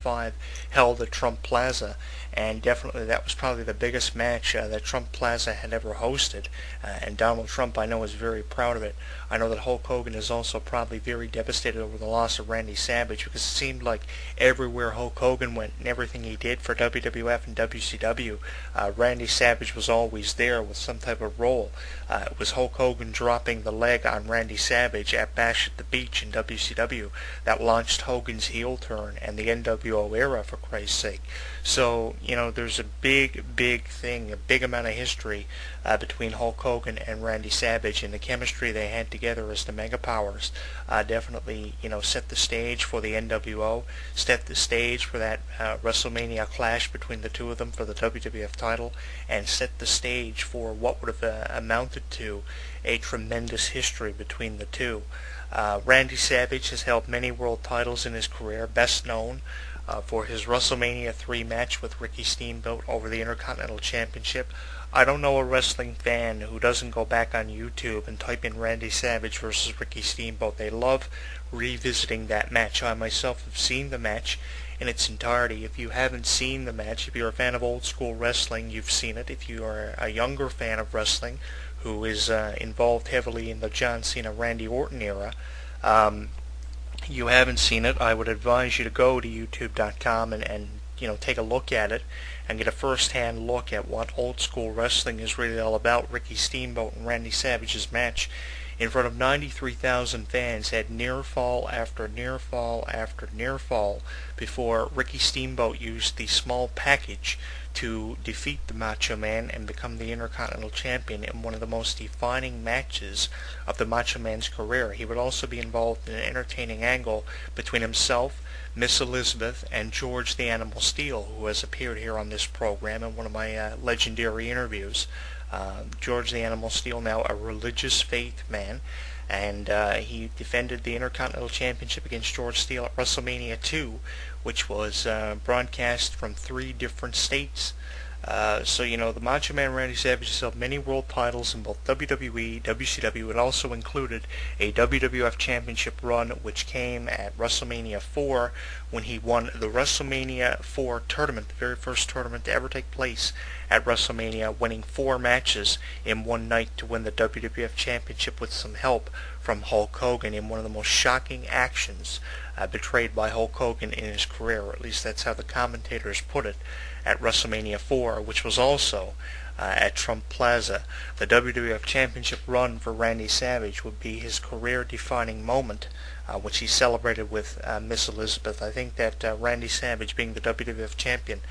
2005, held at Trump Plaza, and definitely that was probably the biggest match that Trump Plaza had ever hosted, and Donald Trump, I know, is very proud of it. I know that Hulk Hogan is also probably very devastated over the loss of Randy Savage, because it seemed like everywhere Hulk Hogan went and everything he did for WWF and WCW, Randy Savage was always there with some type of role. It was Hulk Hogan dropping the leg on Randy Savage at Bash at the Beach in WCW that launched Hogan's heel turn and the NWO era, for Christ's sake. So, there's a big thing, a big amount of history between Hulk Hogan and Randy Savage, and the chemistry they had together as the Mega Powers definitely, set the stage for the NWO, set the stage for that WrestleMania clash between the two of them for the WWF title, and set the stage for what would have amounted to a tremendous history between the two. Randy Savage has held many world titles in his career, best known for his WrestleMania 3 match with Ricky Steamboat over the Intercontinental Championship. I don't know a wrestling fan who doesn't go back on YouTube and type in Randy Savage versus Ricky Steamboat. They love revisiting that match. I myself have seen the match in its entirety. If you haven't seen the match, if you're a fan of old school wrestling, you've seen it. If you are a younger fan of wrestling who is involved heavily in the John Cena, Randy Orton era, you haven't seen it, I would advise you to go to youtube.com and take a look at it and get a first-hand look at what old school wrestling is really all about. Ricky Steamboat and Randy Savage's match in front of 93,000 fans had near fall after near fall after near fall before Ricky Steamboat used the small package to defeat the Macho Man and become the Intercontinental Champion in one of the most defining matches of the Macho Man's career. He would also be involved in an entertaining angle between himself, Miss Elizabeth, and George the Animal Steele, who has appeared here on this program in one of my legendary interviews. George the Animal Steele, now a religious faith man, and he defended the Intercontinental Championship against George Steele at WrestleMania 2, which was broadcast from 3 different states. So, the Macho Man Randy Savage has held many world titles in both WWE, WCW. It also included a WWF Championship run, which came at WrestleMania 4 when he won the WrestleMania 4 tournament, the very first tournament to ever take place at WrestleMania, winning 4 matches in one night to win the WWF Championship with some help from Hulk Hogan in one of the most shocking actions betrayed by Hulk Hogan in his career, or at least that's how the commentators put it, at WrestleMania 4, which was also at Trump Plaza. The WWF Championship run for Randy Savage would be his career-defining moment, which he celebrated with Miss Elizabeth. I think that Randy Savage being the WWF Champion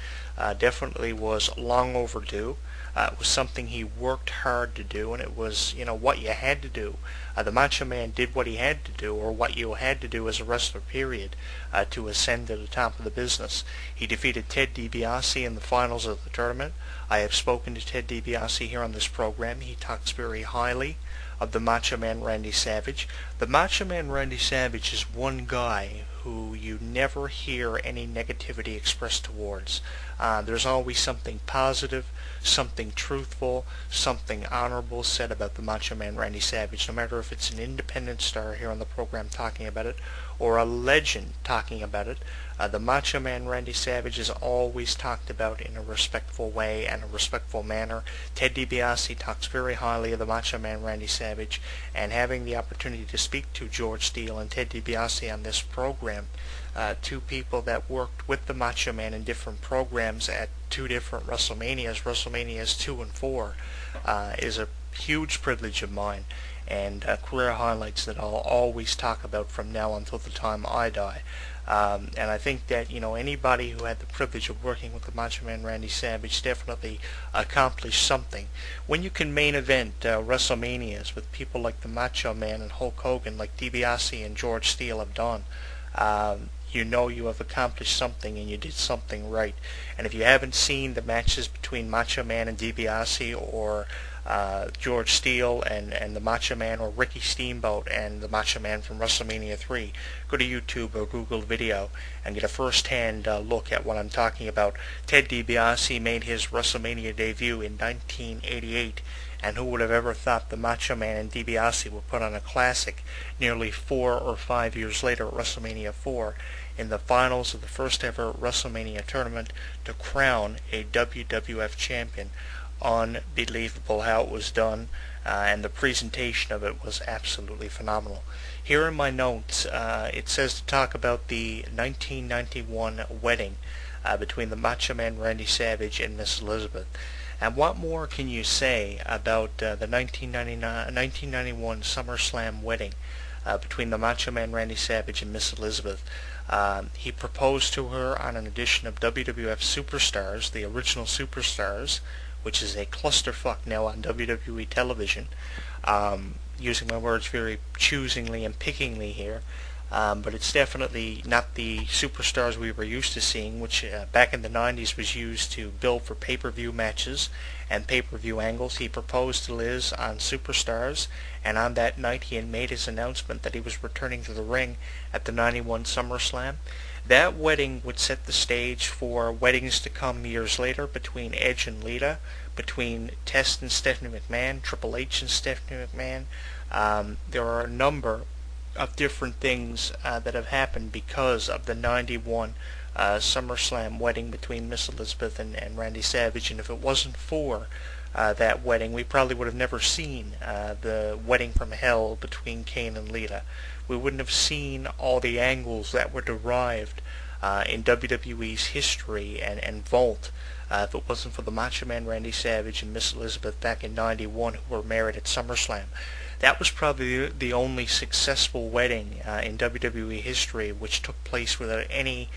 definitely was long overdue. It was something he worked hard to do, and it was, what you had to do. The Macho Man did what he had to do, or what you had to do as a wrestler, period, to ascend to the top of the business. He defeated Ted DiBiase in the finals of the tournament. I have spoken to Ted DiBiase here on this program. He talks very highly of the Macho Man Randy Savage. The Macho Man Randy Savage is one guy who you never hear any negativity expressed towards. There's always something positive, something truthful, something honorable said about the Macho Man Randy Savage, no matter if it's an independent star here on the program talking about it or a legend talking about it. The Macho Man Randy Savage is always talked about in a respectful way and a respectful manner. Ted DiBiase talks very highly of the Macho Man Randy Savage, and having the opportunity to speak to George Steele and Ted DiBiase on this program, 2 people that worked with the Macho Man in different programs at 2 different WrestleManias, WrestleManias 2 and 4, is a huge privilege of mine, and career highlights that I'll always talk about from now until the time I die. And I think that, anybody who had the privilege of working with the Macho Man Randy Savage definitely accomplished something. When you can main event WrestleManias with people like the Macho Man and Hulk Hogan, like DiBiase and George Steele have done, you have accomplished something and you did something right. And if you haven't seen the matches between Macho Man and DiBiase, or George Steele and the Macho Man, or Ricky Steamboat and the Macho Man from WrestleMania 3, go to YouTube or Google video and get a first-hand look at what I'm talking about. Ted DiBiase made his WrestleMania debut in 1988 and who would have ever thought the Macho Man and DiBiase would put on a classic nearly 4 or 5 years later at WrestleMania 4 in the finals of the first ever WrestleMania tournament to crown a WWF champion. Unbelievable how it was done, and the presentation of it was absolutely phenomenal. Here in my notes, it says to talk about the 1991 wedding between the Macho Man Randy Savage and Miss Elizabeth. And what more can you say about the 1991 SummerSlam wedding between the Macho Man Randy Savage and Miss Elizabeth? He proposed to her on an edition of WWF Superstars, the original Superstars, which is a clusterfuck now on WWE television. Using my words very choosingly and pickingly here. But it's definitely not the Superstars we were used to seeing, which back in the 90s was used to build for pay-per-view matches and pay-per-view angles. He proposed to Liz on Superstars, and on that night he had made his announcement that he was returning to the ring at the 91 SummerSlam. That wedding would set the stage for weddings to come years later between Edge and Lita, between Test and Stephanie McMahon, Triple H and Stephanie McMahon. There are a number of different things that have happened because of the 91 SummerSlam wedding between Miss Elizabeth and Randy Savage, and if it wasn't for that wedding, we probably would have never seen the wedding from hell between Kane and Lita. We wouldn't have seen all the angles that were derived in WWE's history and vault if it wasn't for the Macho Man Randy Savage and Miss Elizabeth back in 91 who were married at SummerSlam. That was probably the only successful wedding in WWE history which took place without any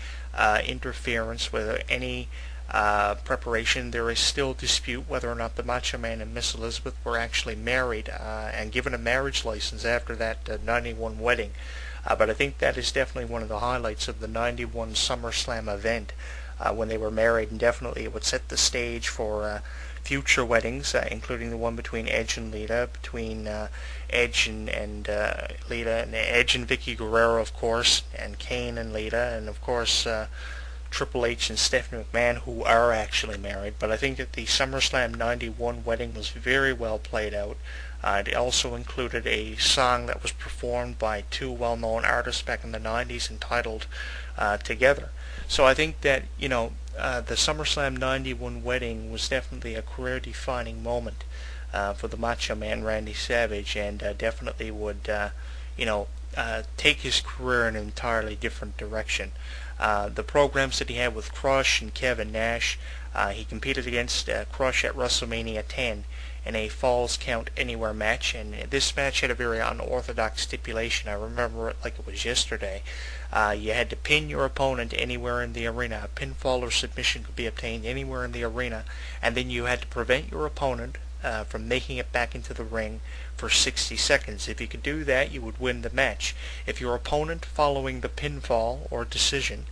interference, without any preparation. There is still dispute whether or not the Macho Man and Miss Elizabeth were actually married and given a marriage license after that 91 wedding. But I think that is definitely one of the highlights of the 91 SummerSlam event when they were married, and definitely it would set the stage for future weddings, including the one between Edge and Lita, between Edge and Lita, and Edge and Vicky Guerrero, of course, and Kane and Lita, and of course Triple H and Stephanie McMahon, who are actually married. But I think that the SummerSlam 91 wedding was very well played out. It also included a song that was performed by two well-known artists back in the 90s entitled Together. So I think that, the SummerSlam 91 wedding was definitely a career-defining moment for the Macho Man Randy Savage, and definitely would, take his career in an entirely different direction. The programs that he had with Crush and Kevin Nash, he competed against Crush at WrestleMania 10 in a Falls Count Anywhere match, and this match had a very unorthodox stipulation. I remember it like it was yesterday. You had to pin your opponent anywhere in the arena. A pinfall or submission could be obtained anywhere in the arena, and then you had to prevent your opponent from making it back into the ring for 60 seconds. If you could do that, you would win the match. If your opponent, following the pinfall or decision,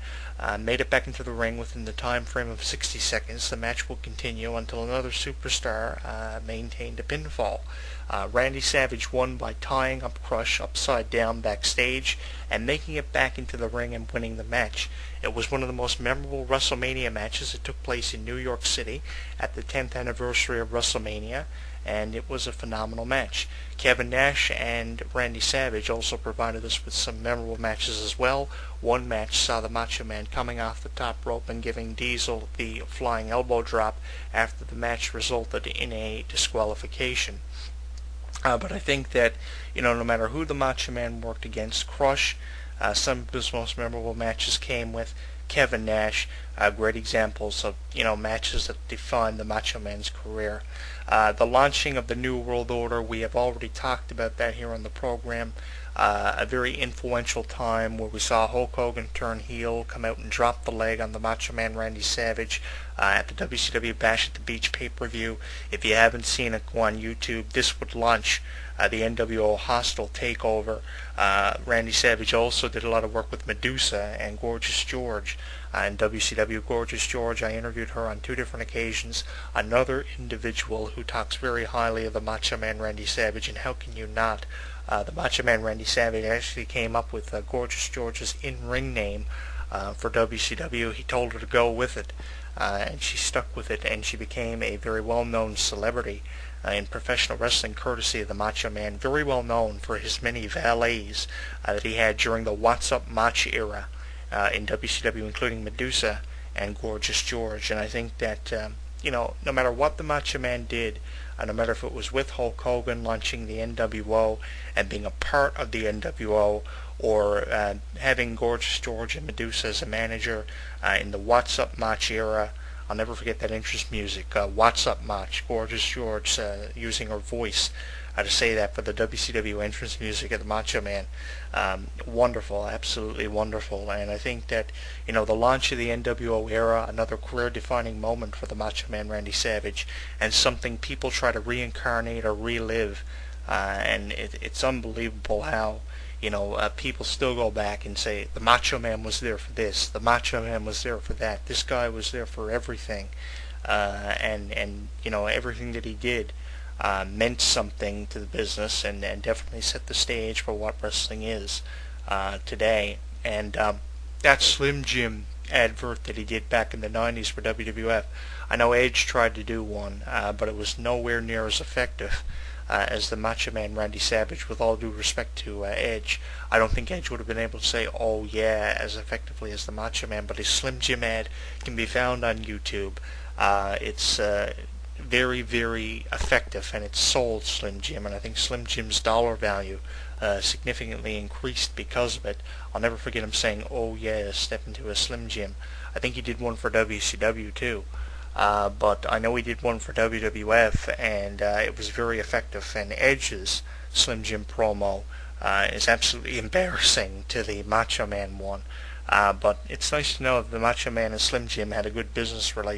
made it back into the ring within the time frame of 60 seconds, the match will continue until another superstar maintained a pinfall. Randy Savage won by tying up Crush upside down backstage and making it back into the ring and winning the match. It was one of the most memorable WrestleMania matches. It took place in New York City at the 10th anniversary of WrestleMania, and it was a phenomenal match. Kevin Nash and Randy Savage also provided us with some memorable matches as well. One match saw the Macho Man coming off the top rope and giving Diesel the flying elbow drop after the match resulted in a disqualification. But I think that, no matter who the Macho Man worked against, Crush, some of his most memorable matches came with Kevin Nash, great examples of, matches that defined the Macho Man's career. The launching of the New World Order, we have already talked about that here on the program. A very influential time where we saw Hulk Hogan turn heel, come out and drop the leg on the Macho Man Randy Savage at the WCW Bash at the Beach pay-per-view. If you haven't seen it, go on YouTube. This would launch the NWO Hostile Takeover. Randy Savage also did a lot of work with Medusa and Gorgeous George in WCW. Gorgeous George, I interviewed her on 2 different occasions. Another individual who talks very highly of the Macho Man Randy Savage, and how can you not? The Macho Man Randy Savage actually came up with Gorgeous George's in-ring name for WCW. He told her to go with it, and she stuck with it, and she became a very well-known celebrity in professional wrestling, courtesy of the Macho Man, very well known for his many valets that he had during the What's Up Mach era in WCW, including Medusa and Gorgeous George. And I think that, no matter what the Macho Man did, no matter if it was with Hulk Hogan launching the NWO and being a part of the NWO, or having Gorgeous George and Medusa as a manager in the What's Up Mach era. I'll never forget that entrance music, What's Up Mach, Gorgeous George using her voice to say that for the WCW entrance music of the Macho Man. Wonderful, absolutely wonderful. And I think that, the launch of the NWO era, another career-defining moment for the Macho Man Randy Savage, and something people try to reincarnate or relive. And it's unbelievable how people still go back and say the Macho Man was there for this, the Macho Man was there for that, this guy was there for everything, and everything that he did meant something to the business, and definitely set the stage for what wrestling is today. And that Slim Jim advert that he did back in the 90s for WWF, I know Edge tried to do one, but it was nowhere near as effective as the Macho Man Randy Savage. With all due respect to Edge, I don't think Edge would have been able to say "oh yeah" as effectively as the Macho Man, but his Slim Jim ad can be found on YouTube. It's very, very effective, and it sold Slim Jim, and I think Slim Jim's dollar value significantly increased because of it. I'll never forget him saying "oh yeah" step into a Slim Jim. I think he did one for WCW too. But I know he did one for WWF, and it was very effective. And Edge's Slim Jim promo is absolutely embarrassing to the Macho Man one. But it's nice to know that the Macho Man and Slim Jim had a good business relationship.